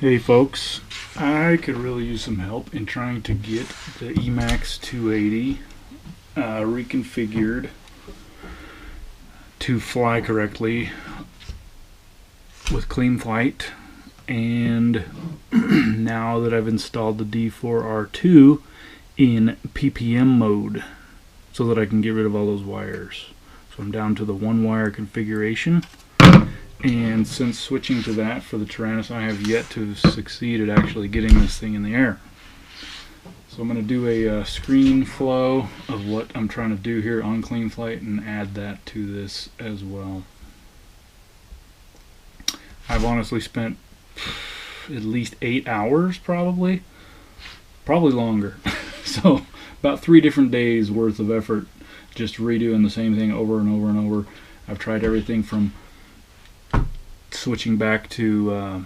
Hey folks, I could really use some help in trying to get the Emax 280 reconfigured to fly correctly with Cleanflight, and now that I've installed the D4R2 in PPM mode so that I can get rid of all those wires. So I'm down to the one wire configuration. And since switching to that for the Tyrannus, I have yet to succeed at actually getting this thing in the air. So I'm going to do a screen flow of what I'm trying to do here on Cleanflight and add that to this as well. I've honestly spent at least 8 hours probably longer. So about 3 different days worth of effort just redoing the same thing over and over and over. I've tried everything from switching back to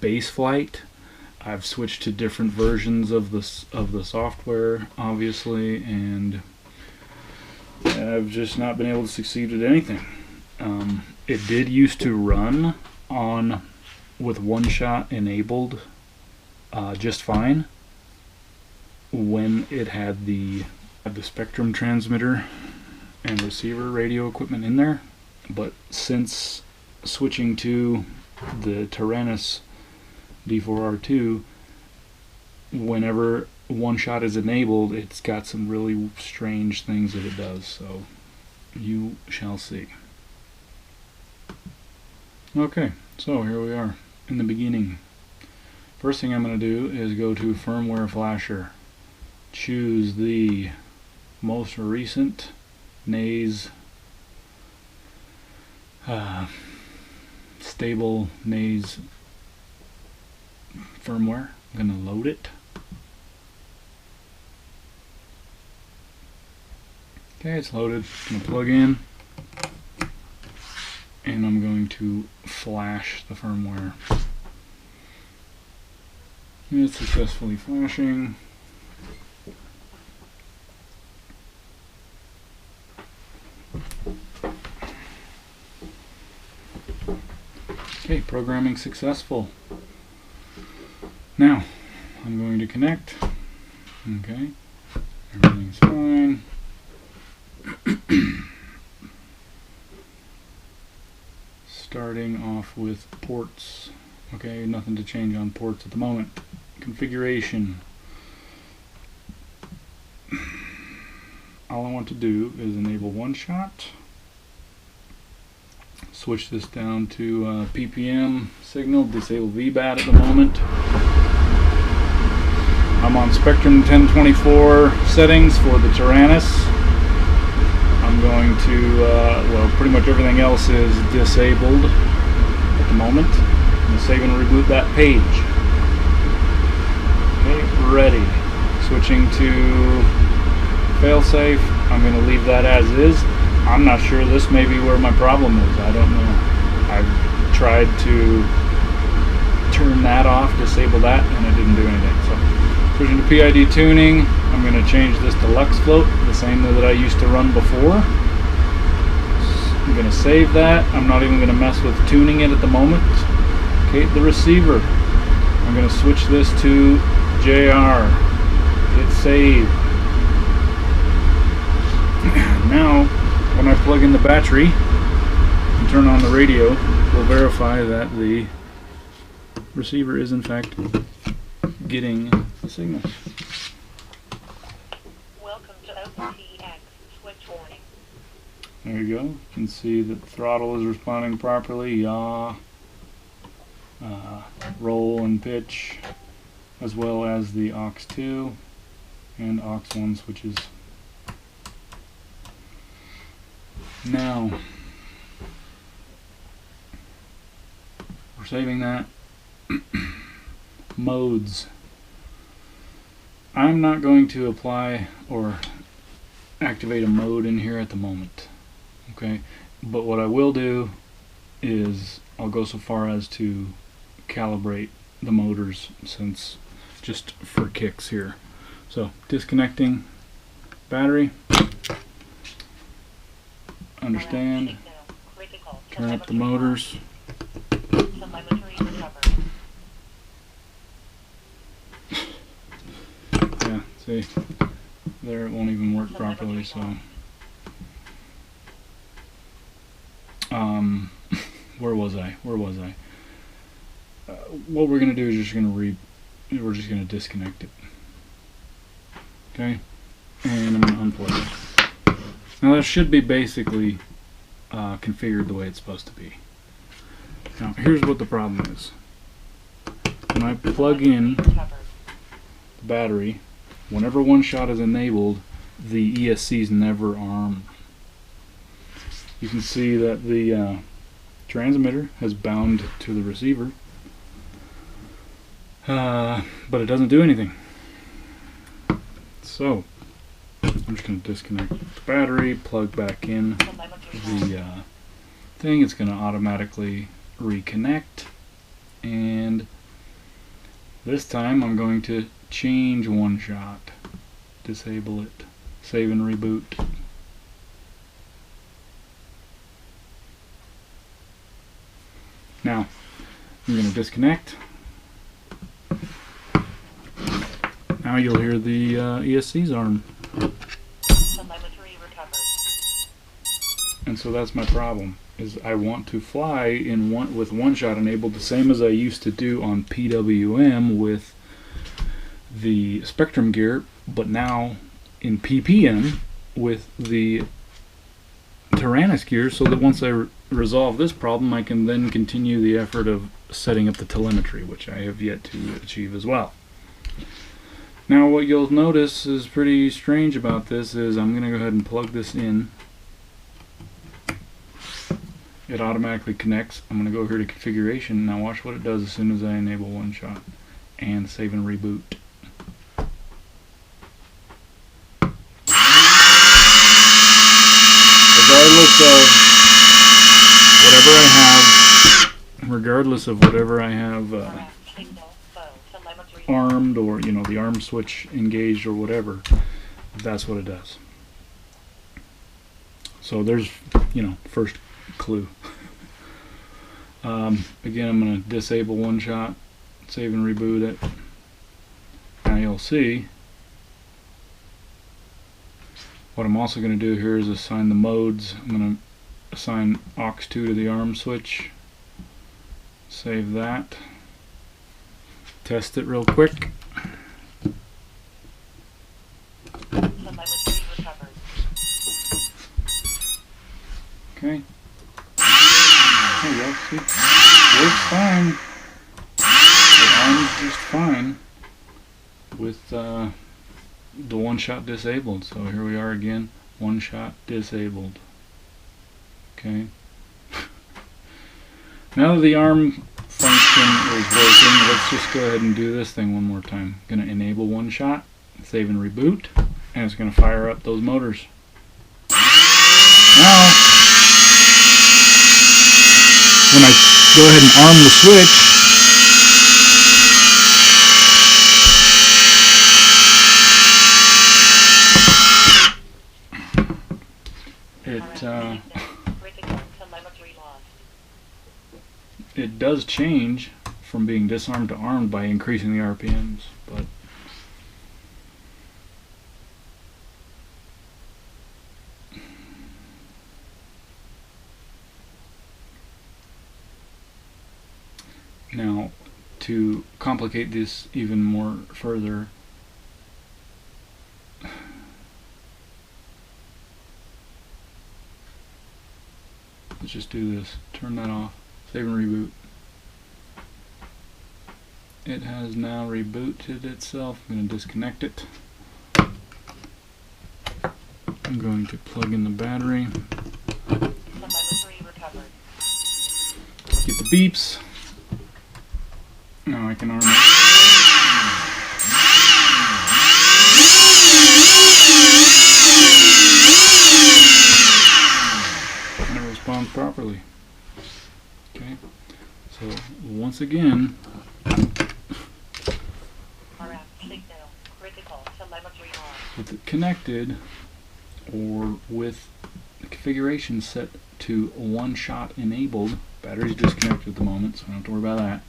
base flight. I've switched to different versions of the software, obviously, and I've just not been able to succeed at anything. It did used to run on with Oneshot enabled just fine when it had the Spectrum transmitter and receiver radio equipment in there, but since switching to the Tyrannus D4R2, whenever Oneshot is enabled, it's got some really strange things that it does, so you shall see. Okay, so here we are in the beginning. First thing I'm going to do is go to firmware flasher, choose the most recent NAS stable NAS firmware. I'm going to load it. Okay, it's loaded. I'm going to plug in and I'm going to flash the firmware. It's successfully flashing. Okay, programming successful. Now, I'm going to connect. Okay, everything's fine. Starting off with ports. Okay, nothing to change on ports at the moment. Configuration. All I want to do is enable Oneshot. Switch this down to PPM signal, disable VBAT at the moment. I'm on Spectrum 1024 settings for the Tyrannus. I'm going to, well, pretty much everything else is disabled at the moment. I'm going to save and reboot that page. Okay, ready. Switching to failsafe. I'm going to leave that as is. I'm not sure, this may be where my problem is. I don't know. I've tried to turn that off, disable that, and it didn't do anything. So, switching to PID tuning, I'm going to change this to Lux Float, the same that I used to run before. I'm going to save that. I'm not even going to mess with tuning it at the moment. Okay, the receiver. I'm going to switch this to JR. Hit save. Now, when I plug in the battery and turn on the radio, we'll verify that the receiver is in fact getting the signal. Welcome to OTX switch warning. There you go. You can see that the throttle is responding properly. Yaw, roll and pitch, as well as the aux2 and aux1 switches. Now, we're saving that. Modes. I'm not going to apply or activate a mode in here at the moment. Okay, but what I will do is I'll go so far as to calibrate the motors, since just for kicks here. So, disconnecting battery. Understand. Turn up the motors. See, there it won't even work properly, so. Where was I? What we're gonna do is we're just gonna disconnect it. Okay, and I'm gonna unplug it. Now that should be basically configured the way it's supposed to be. Now here's what the problem is. When I plug in the battery, whenever Oneshot is enabled, the ESCs never arm. You can see that the transmitter has bound to the receiver, but it doesn't do anything. So I'm just going to disconnect the battery, plug back in the thing. It's going to automatically reconnect, and this time I'm going to change Oneshot, disable it, save and reboot. Now I'm going to disconnect. Now you'll hear the ESC's arm. And so that's my problem, is I want to fly with Oneshot enabled the same as I used to do on PWM with the Spectrum gear, but now in PPM with the Tyrannus gear, so that once I resolve this problem, I can then continue the effort of setting up the telemetry, which I have yet to achieve as well. Now what you'll notice is pretty strange about this is I'm going to go ahead and plug this in. It automatically connects. I'm going to go here to configuration. Now watch what it does as soon as I enable Oneshot and save and reboot. Regardless of whatever I have armed, or the arm switch engaged or whatever, that's what it does. So there's first clue. Again, I'm going to disable Oneshot, save and reboot it. Now you'll see what I'm also going to do here is assign the modes. I'm going to assign aux2 to the arm switch. Save that. Test it real quick. Okay. There you go. See? Works fine. The arm's just fine with the Oneshot disabled. So here we are again. Oneshot disabled. Okay. Now that the arm function is working, let's just go ahead and do this thing one more time. I'm going to enable Oneshot, save and reboot, and it's going to fire up those motors. Now, when I go ahead and arm the switch, it does change from being disarmed to armed by increasing the RPMs, but now to complicate this even more further, let's just do this. Turn that off. Save and reboot. It has now rebooted itself. I'm going to disconnect it. I'm going to plug in the battery. Get the beeps. Now I can arm it. And it responds properly. Okay, so once again, with it connected or with the configuration set to Oneshot enabled, battery's disconnected at the moment, so I don't have to worry about that.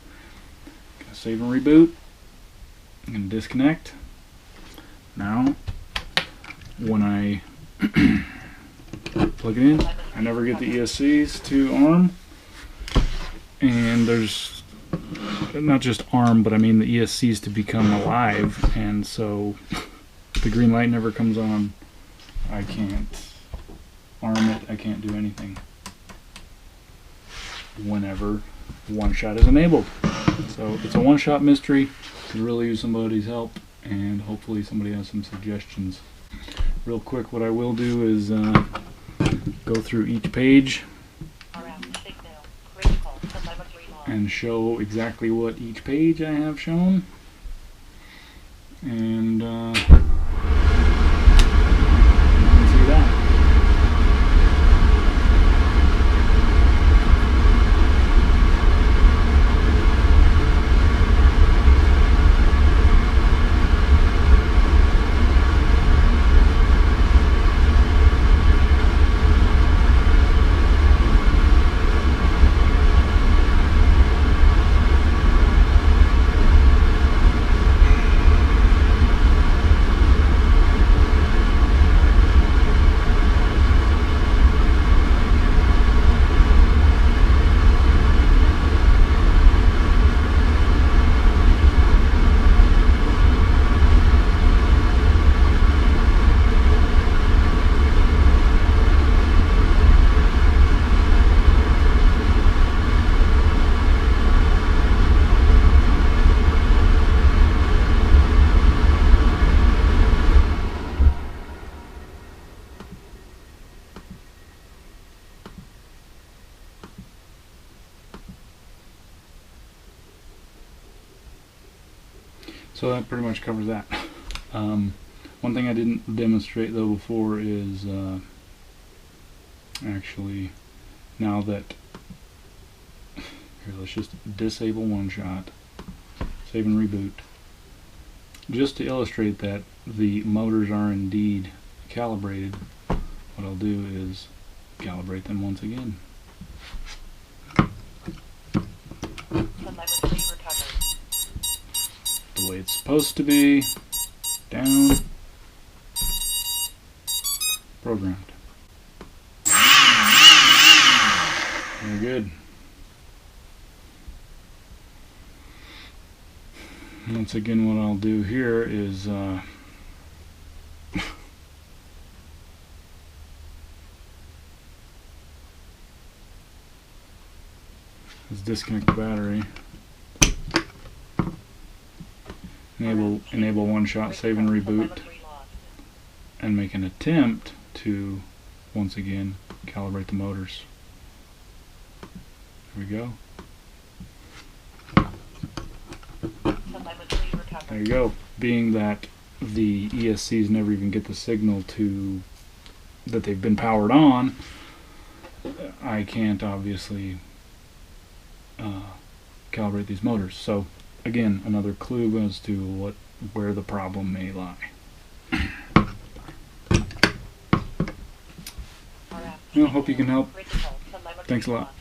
Gonna save and reboot. I'm going to disconnect. Now, when I plug it in, I never get the ESCs to arm, and there's not just arm, but I mean the ESCs to become alive, and so the green light never comes on. I can't arm it, I can't do anything whenever one-shot is enabled. So it's a one-shot mystery. Could really use somebody's help, and hopefully somebody has some suggestions. Real quick, what I will do is go through each page and show exactly what each page I have shown, and see that. So that pretty much covers that. One thing I didn't demonstrate though before is actually, now that, here, let's just disable one-shot, save and reboot, just to illustrate that the motors are indeed calibrated. What I'll do is calibrate them once again. The way it's supposed to be, down, programmed. Very good. Once again, what I'll do here is disconnect the battery. Enable one-shot save and reboot, and make an attempt to once again calibrate the motors. There we go. There you go. Being that the ESCs never even get the signal to that they've been powered on, I can't obviously calibrate these motors. So again, another clue as to where the problem may lie. Well, hope you can help. Thanks a lot.